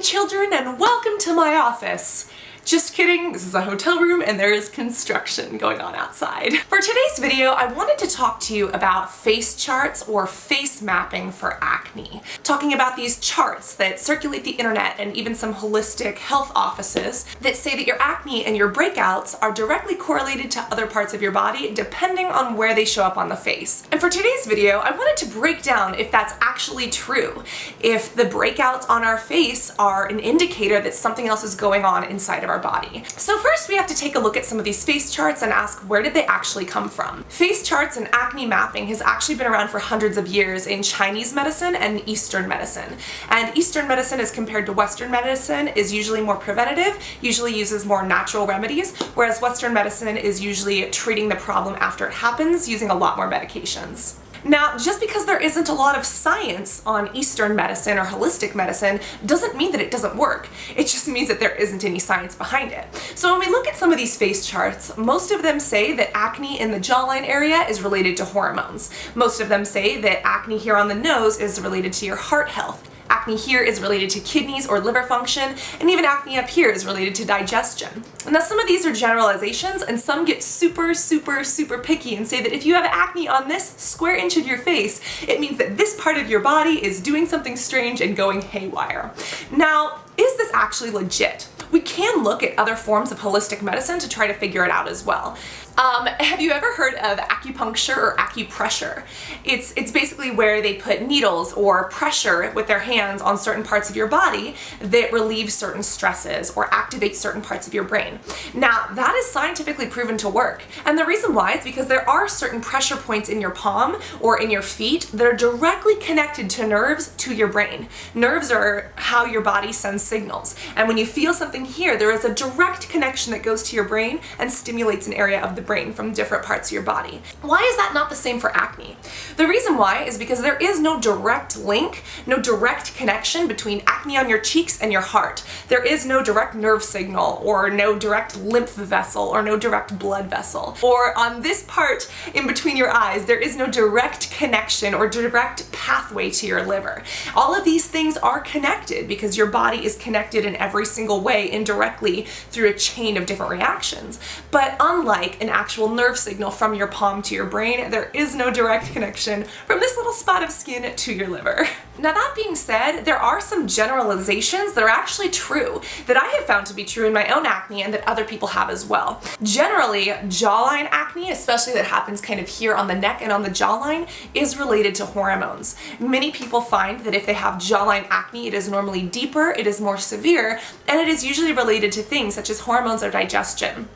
children, and welcome to my office. Just kidding, this is a hotel room and there is construction going on outside. For today's video, I wanted to talk to you about face charts or face mapping for acne. Talking about these charts that circulate the internet and even some holistic health offices that say that your acne and your breakouts are directly correlated to other parts of your body depending on where they show up on the face. And for today's video, I wanted to break down if that's actually true. If the breakouts on our face are an indicator that something else is going on inside of our body. So first we have to take a look at some of these face charts and ask, where did they actually come from? Face charts and acne mapping has actually been around for hundreds of years in Chinese medicine and Eastern medicine. And Eastern medicine as compared to Western medicine is usually more preventative, usually uses more natural remedies, whereas Western medicine is usually treating the problem after it happens using a lot more medications. Now, just because there isn't a lot of science on Eastern medicine or holistic medicine doesn't mean that it doesn't work. It just means that there isn't any science behind it. So when we look at some of these face charts, most of them say that acne in the jawline area is related to hormones. Most of them say that acne here on the nose is related to your heart health. Acne here is related to kidneys or liver function, and even acne up here is related to digestion. Now some of these are generalizations, and some get super picky and say that if you have acne on this square inch of your face, it means that this part of your body is doing something strange and going haywire. Now, is this actually legit? We can look at other forms of holistic medicine to try to figure it out as well. Have you ever heard of acupuncture or acupressure? It's basically where they put needles or pressure with their hands on certain parts of your body that relieve certain stresses or activate certain parts of your brain. Now, that is scientifically proven to work. And the reason why is because there are certain pressure points in your palm or in your feet that are directly connected to nerves to your brain. Nerves are how your body sends signals. And when you feel something here, there is a direct connection that goes to your brain and stimulates an area of the brain from different parts of your body. Why is that not the same for acne? The reason why is because there is no direct link, no direct connection between acne on your cheeks and your heart. There is no direct nerve signal or no direct lymph vessel or no direct blood vessel. Or on this part in between your eyes, there is no direct connection or direct pathway to your liver. All of these things are connected because your body is connected in every single way indirectly through a chain of different reactions. But unlike an actual nerve signal from your palm to your brain, there is no direct connection from this little spot of skin to your liver. Now that being said, there are some generalizations that are actually true, that I have found to be true in my own acne and that other people have as well. Generally, jawline acne, especially that happens kind of here on the neck and on the jawline, is related to hormones. Many people find that if they have jawline acne, it is normally deeper, it is more severe, and it is usually related to things such as hormones or digestion.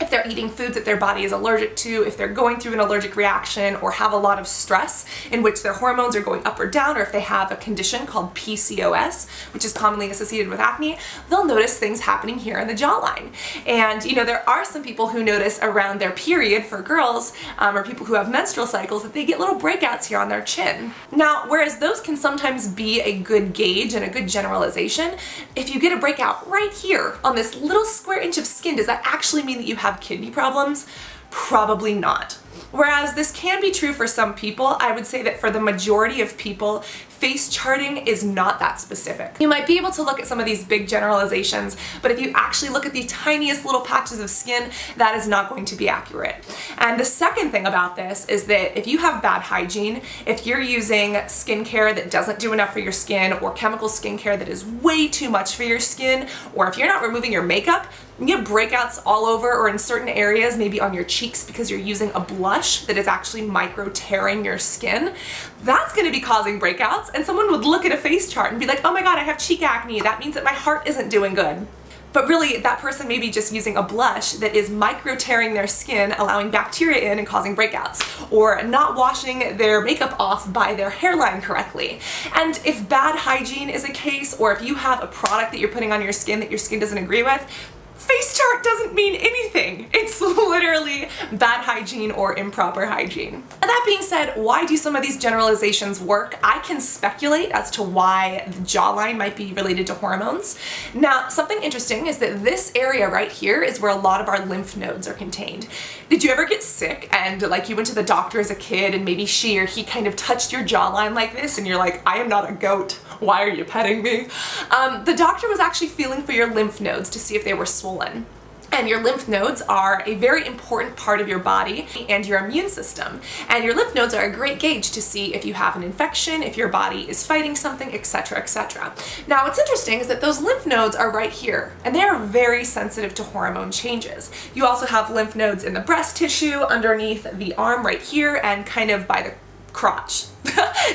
If they're eating foods that their body is allergic to, if they're going through an allergic reaction or have a lot of stress in which their hormones are going up or down, or if they have a condition called PCOS, which is commonly associated with acne, they'll notice things happening here in the jawline. And you know, there are some people who notice around their period for girls, or people who have menstrual cycles, that they get little breakouts here on their chin. Now, whereas those can sometimes be a good gauge and a good generalization, if you get a breakout right here on this little square inch of skin, does that actually mean that you have kidney problems? Probably not. Whereas this can be true for some people, I would say that for the majority of people, face charting is not that specific. You might be able to look at some of these big generalizations, but if you actually look at the tiniest little patches of skin, that is not going to be accurate. And the second thing about this is that if you have bad hygiene, if you're using skincare that doesn't do enough for your skin, or chemical skincare that is way too much for your skin, or if you're not removing your makeup, you get breakouts all over or in certain areas, maybe on your cheeks because you're using a blush that is actually micro tearing your skin, that's going to be causing breakouts. And someone would look at a face chart and be like, oh my god, I have cheek acne, that means that my heart isn't doing good. But really, that person may be just using a blush that is micro tearing their skin, allowing bacteria in and causing breakouts, or not washing their makeup off by their hairline correctly. And if bad hygiene is a case, or if you have a product that you're putting on your skin that your skin doesn't agree with, face chart doesn't mean anything. It's literally bad hygiene or improper hygiene. That being said, why do some of these generalizations work? I can speculate as to why the jawline might be related to hormones. Now, something interesting is that this area right here is where a lot of our lymph nodes are contained. Did you ever get sick and like you went to the doctor as a kid and maybe she or he kind of touched your jawline like this and you're like, I am not a goat, why are you petting me? The doctor was actually feeling for your lymph nodes to see if they were swollen. And your lymph nodes are a very important part of your body and your immune system. And your lymph nodes are a great gauge to see if you have an infection, if your body is fighting something, etc., etc. Now, what's interesting is that those lymph nodes are right here, and they are very sensitive to hormone changes. You also have lymph nodes in the breast tissue, underneath the arm right here, and kind of by the crotch.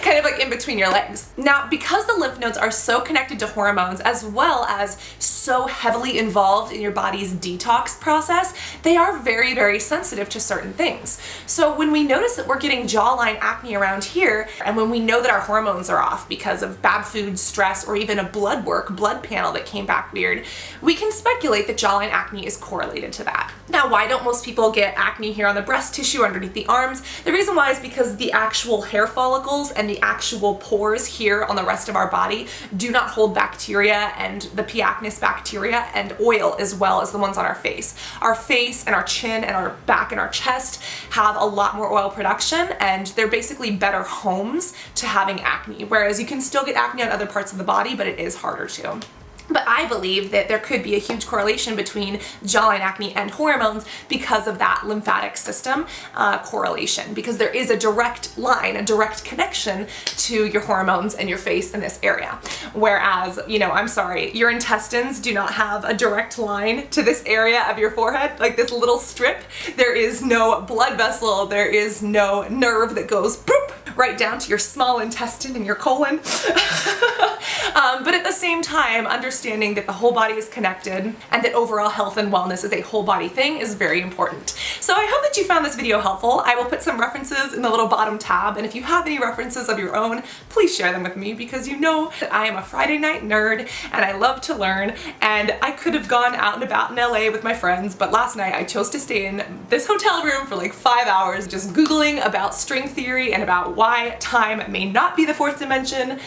Kind of like in between your legs. Now, because the lymph nodes are so connected to hormones as well as so heavily involved in your body's detox process, they are very, very sensitive to certain things. So when we notice that we're getting jawline acne around here, and when we know that our hormones are off because of bad food, stress, or even a blood panel that came back weird, we can speculate that jawline acne is correlated to that. Now, why don't most people get acne here on the breast tissue underneath the arms? The reason why is because the actual hair follicles and the actual pores here on the rest of our body do not hold bacteria and the P. acnes bacteria and oil as well as the ones on our face. Our face and our chin and our back and our chest have a lot more oil production, and they're basically better homes to having acne, whereas you can still get acne on other parts of the body, but it is harder to. But I believe that there could be a huge correlation between jawline acne and hormones because of that lymphatic system correlation, because there is a direct line, a direct connection to your hormones and your face in this area. Whereas, you know, I'm sorry, your intestines do not have a direct line to this area of your forehead, like this little strip. There is no blood vessel, there is no nerve that goes boop right down to your small intestine and your colon. But at the same time, understanding that the whole body is connected and that overall health and wellness is a whole body thing is very important. So I hope that you found this video helpful. I will put some references in the little bottom tab, and if you have any references of your own, please share them with me, because you know that I am a Friday night nerd and I love to learn, and I could have gone out and about in LA with my friends, but last night I chose to stay in this hotel room for like 5 hours just Googling about string theory and about why time may not be the fourth dimension.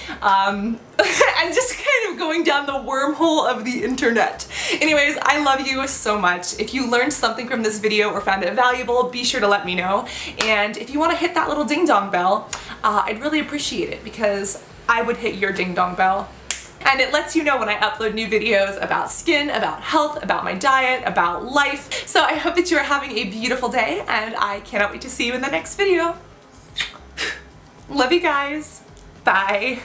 And just kind of going down the wormhole of the internet. Anyways, I love you so much. If you learned something from this video or found it valuable, be sure to let me know. And if you want to hit that little ding dong bell, I'd really appreciate it, because I would hit your ding dong bell. And it lets you know when I upload new videos about skin, about health, about my diet, about life. So I hope that you are having a beautiful day, and I cannot wait to see you in the next video. Love you guys. Bye.